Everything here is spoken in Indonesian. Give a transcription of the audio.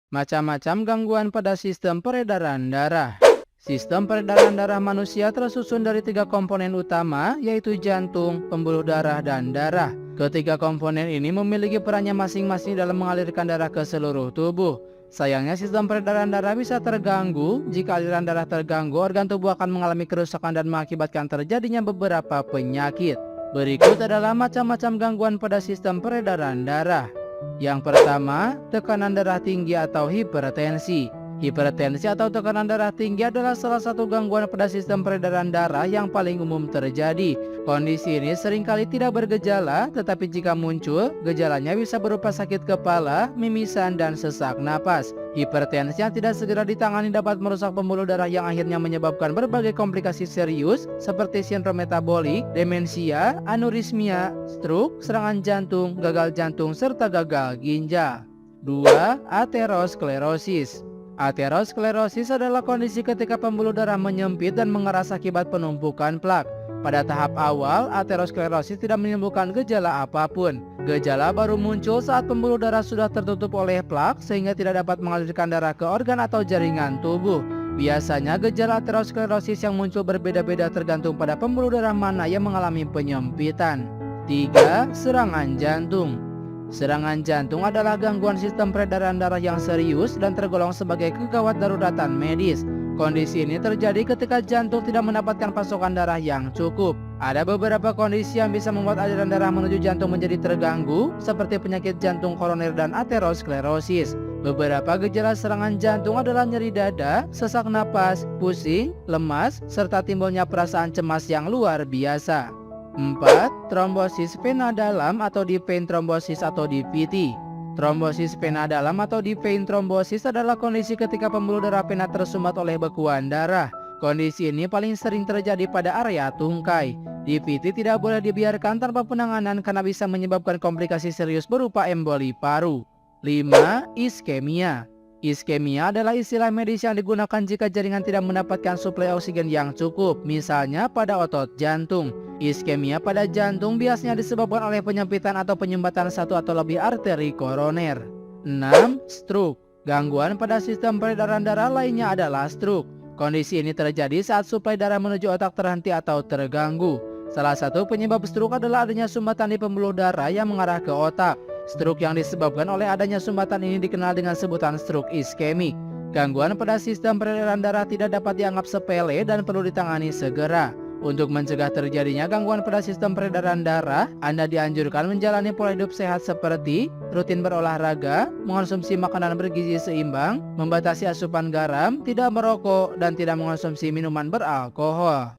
Macam-macam gangguan pada sistem peredaran darah. Sistem peredaran darah manusia tersusun dari tiga komponen utama, yaitu jantung, pembuluh darah, dan darah. Ketiga komponen ini memiliki perannya masing-masing dalam mengalirkan darah ke seluruh tubuh. Sayangnya sistem peredaran darah bisa terganggu. Jika aliran darah terganggu, organ tubuh akan mengalami kerusakan dan mengakibatkan terjadinya beberapa penyakit. Berikut adalah macam-macam gangguan pada sistem peredaran darah. Yang pertama, tekanan darah tinggi atau hipertensi. Hipertensi atau tekanan darah tinggi adalah salah satu gangguan pada sistem peredaran darah yang paling umum terjadi. Kondisi ini seringkali tidak bergejala, tetapi jika muncul, gejalanya bisa berupa sakit kepala, mimisan, dan sesak napas. Hipertensi yang tidak segera ditangani dapat merusak pembuluh darah yang akhirnya menyebabkan berbagai komplikasi serius seperti sindrom metabolik, demensia, aneurismia, stroke, serangan jantung, gagal jantung, serta gagal ginjal. 2. Aterosklerosis. Aterosklerosis adalah kondisi ketika pembuluh darah menyempit dan mengeras akibat penumpukan plak. Pada tahap awal, aterosklerosis tidak menimbulkan gejala apapun. Gejala baru muncul saat pembuluh darah sudah tertutup oleh plak sehingga tidak dapat mengalirkan darah ke organ atau jaringan tubuh. Biasanya gejala aterosklerosis yang muncul berbeda-beda tergantung pada pembuluh darah mana yang mengalami penyempitan. 3. Serangan jantung. Serangan jantung adalah gangguan sistem peredaran darah yang serius dan tergolong sebagai kegawat daruratan medis. Kondisi ini terjadi ketika jantung tidak mendapatkan pasokan darah yang cukup. Ada beberapa kondisi yang bisa membuat aliran darah menuju jantung menjadi terganggu, seperti penyakit jantung koroner dan aterosklerosis. Beberapa gejala serangan jantung adalah nyeri dada, sesak napas, pusing, lemas, serta timbulnya perasaan cemas yang luar biasa. 4. Trombosis vena dalam atau deep vein thrombosis atau DVT. Trombosis vena dalam atau deep vein thrombosis adalah kondisi ketika pembuluh darah vena tersumbat oleh bekuan darah. Kondisi ini paling sering terjadi pada area tungkai. DVT tidak boleh dibiarkan tanpa penanganan karena bisa menyebabkan komplikasi serius berupa emboli paru. 5. Iskemia. Iskemia adalah istilah medis yang digunakan jika jaringan tidak mendapatkan suplai oksigen yang cukup, misalnya pada otot jantung. Iskemia pada jantung biasanya disebabkan oleh penyempitan atau penyumbatan satu atau lebih arteri koroner. 6. Stroke. Gangguan pada sistem peredaran darah lainnya adalah stroke. Kondisi ini terjadi saat suplai darah menuju otak terhenti atau terganggu. Salah satu penyebab stroke adalah adanya sumbatan di pembuluh darah yang mengarah ke otak. Stroke yang disebabkan oleh adanya sumbatan ini dikenal dengan sebutan stroke iskemik. Gangguan pada sistem peredaran darah tidak dapat dianggap sepele dan perlu ditangani segera. Untuk mencegah terjadinya gangguan pada sistem peredaran darah, Anda dianjurkan menjalani pola hidup sehat seperti rutin berolahraga, mengonsumsi makanan bergizi seimbang, membatasi asupan garam, tidak merokok, dan tidak mengonsumsi minuman beralkohol.